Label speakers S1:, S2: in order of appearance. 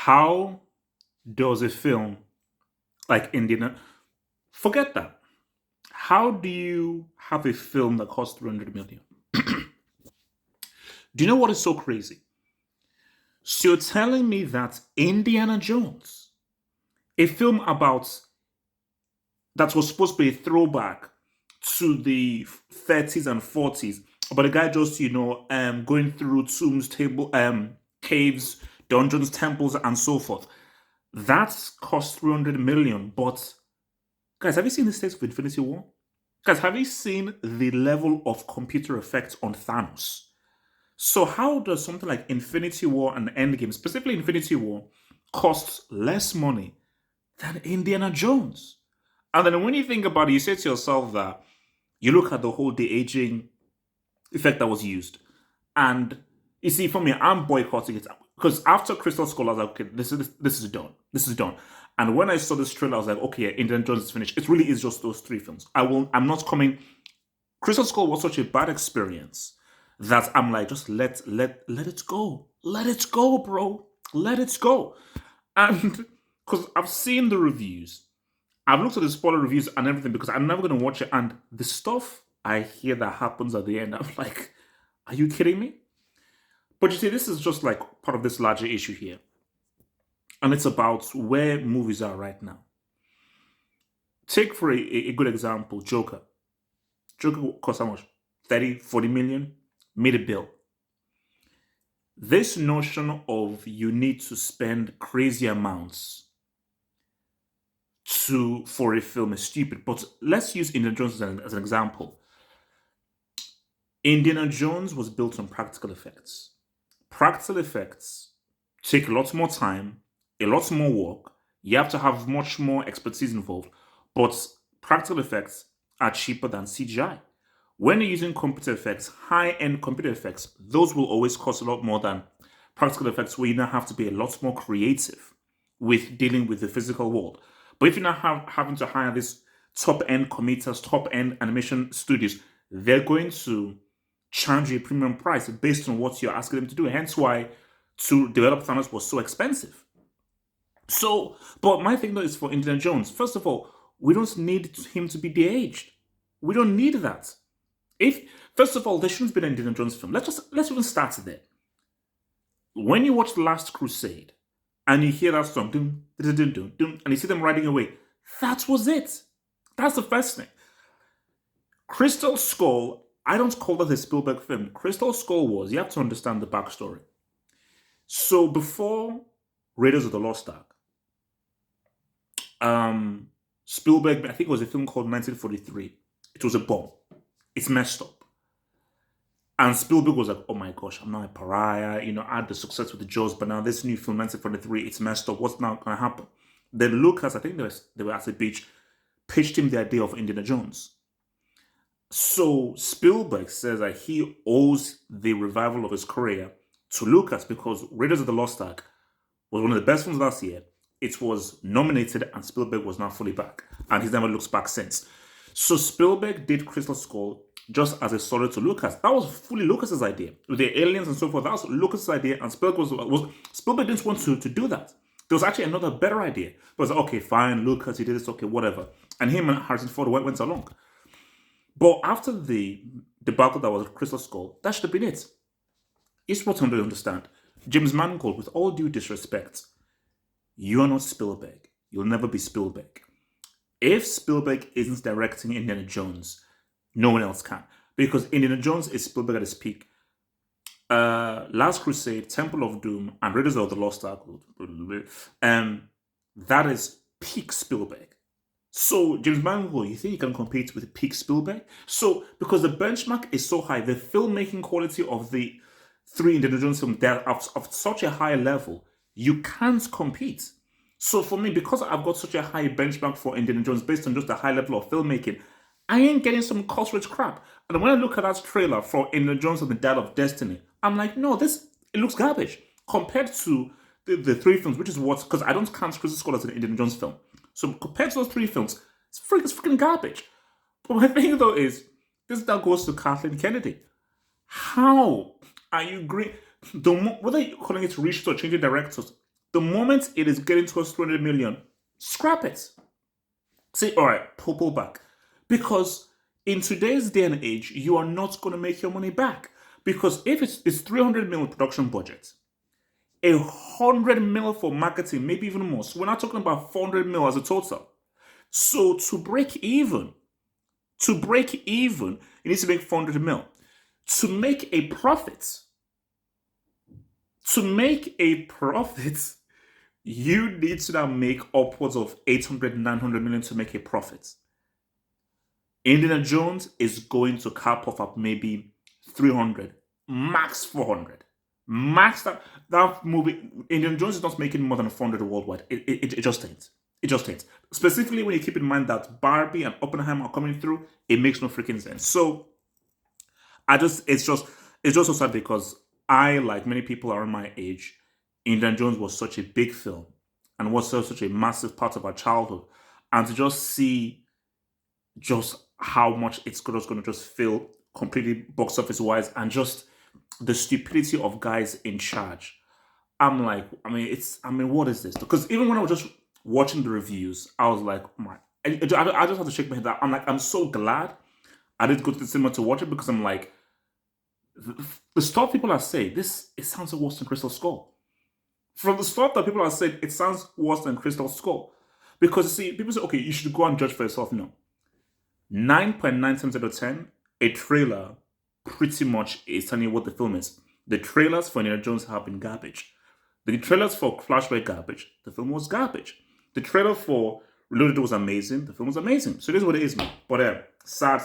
S1: How does a film like Indiana forget that? How do you have a film that costs 300 million? Do you know what is so crazy? So you're telling me that Indiana Jones, a film about that was supposed to be a throwback to the 30s and 40s, but a guy just going through tombs, caves, dungeons, temples, and so forth. That cost 300 million. But guys, have you seen the stakes of Infinity War? Guys, have you seen the level of computer effects on Thanos? So how does something like Infinity War and Endgame, specifically Infinity War, cost less money than Indiana Jones? And then when you think about it, you say to yourself that you look at the whole de-aging effect that was used. And you see, for me, I'm boycotting it because after Crystal Skull, I was like, okay, this is done. This is done. And when I saw this trailer, I was like, okay, yeah, Indiana Jones is finished. It really is just those three films. I'm not coming. Crystal Skull was such a bad experience that I'm like, just let it go. Let it go, bro. Let it go. And because I've seen the reviews, I've looked at the spoiler reviews and everything because I'm never going to watch it. And the stuff I hear that happens at the end, I'm like, are you kidding me? But you see, this is just like part of this larger issue here. And it's about where movies are right now. Take for a good example, Joker. Joker cost how much? 30, 40 million? Made a bill. This notion of you need to spend crazy amounts for a film is stupid. But let's use Indiana Jones as an example. Indiana Jones was built on practical effects. Practical effects take a lot more time, a lot more work. You have to have much more expertise involved. But practical effects are cheaper than CGI. When you're using computer effects, high-end computer effects, those will always cost a lot more than practical effects where you now have to be a lot more creative with dealing with the physical world. But if you're not having to hire these top-end committers, top-end animation studios, they're going to charge you a premium price based on what you're asking them to do. Hence why to develop Thanos was so expensive. So, but my thing though is for Indiana Jones. First of all, we don't need him to be de-aged. We don't need that. If first of all, there shouldn't be an Indiana Jones film. Let's even start there. When you watch The Last Crusade and you hear that song, dum, dum, dum, dum, dum, and you see them riding away, that was it. That's the first thing. Crystal Skull, I don't call that a Spielberg film. Crystal Skull was, you have to understand the backstory. So before Raiders of the Lost Ark, Spielberg, I think it was a film called 1943. It was a bomb. It's messed up. And Spielberg was like, oh my gosh, I'm not a pariah. I had the success with the Jaws, but now this new film, 1943, it's messed up. What's now going to happen? Then Lucas, I think they were at the beach, pitched him the idea of Indiana Jones. So Spielberg says that he owes the revival of his career to Lucas because Raiders of the Lost Ark was one of the best films last year. It was nominated and Spielberg was now fully back. And he's never looked back since. So Spielberg did Crystal Skull just as a solid to Lucas. That was fully Lucas's idea. With the aliens and so forth, that was Lucas's idea. And Spielberg Spielberg didn't want to do that. There was actually another better idea. It was like, okay, fine, Lucas, he did this, okay, whatever. And him and Harrison Ford went along. But after the debacle that was Crystal Skull, that should have been it. It's what I'm to understand. James Mangold, with all due disrespect, you are not Spielberg. You'll never be Spielberg. If Spielberg isn't directing Indiana Jones, no one else can. Because Indiana Jones is Spielberg at his peak. Last Crusade, Temple of Doom, and Raiders of the Lost Ark, that is peak Spielberg. So, James Mangold, you think you can compete with peak Spielberg? So, because the benchmark is so high, the filmmaking quality of the three Indiana Jones films, they're of such a high level, you can't compete. So for me, because I've got such a high benchmark for Indiana Jones based on just the high level of filmmaking, I ain't getting some cost-rich crap. And when I look at that trailer for Indiana Jones and the Dial of Destiny, I'm like, no, it looks garbage compared to the three films, which is what, because I don't count Crystal Skull as an Indiana Jones film. So compared to those three films, it's freaking garbage. But my thing though is, this now goes to Kathleen Kennedy. How are you whether you're calling it reshoots or changing directors, The moment it is getting towards 200 million, scrap it. Say, all right, pull back. Because in today's day and age, you are not going to make your money back. Because if it's 300 million production budget, 100 mil for marketing, maybe even more. So we're not talking about 400 mil as a total. So to break even, you need to make 400 mil. To make a profit, you need to now make upwards of 800, 900 million to make a profit. Indiana Jones is going to cap off at maybe 300, max 400. Max that movie, Indiana Jones is not making more than 400 worldwide. It just ain't. It just ain't. Specifically when you keep in mind that Barbie and Oppenheimer are coming through, it makes no freaking sense. So it's just so sad because I, like many people around my age, Indiana Jones was such a big film and was such a massive part of our childhood. And to just see just how much it's going to just fail completely box office wise and just the stupidity of guys in charge. I'm like, what is this? Because even when I was just watching the reviews, I was like, I just have to shake my head. I'm like, I'm so glad I didn't go to the cinema to watch it because I'm like, the stuff people are saying, it sounds worse than Crystal Skull. From the stuff that people are saying, it sounds worse than Crystal Skull. Because you see, people say, okay, you should go and judge for yourself. No. 9.9 times out of 10, a trailer pretty much is telling you what the film is. The trailers for Indiana Jones have been garbage. The trailers for Flash were garbage. The film was garbage. The trailer for Reloaded was amazing. The film was amazing. So this is what it is, man. But sad.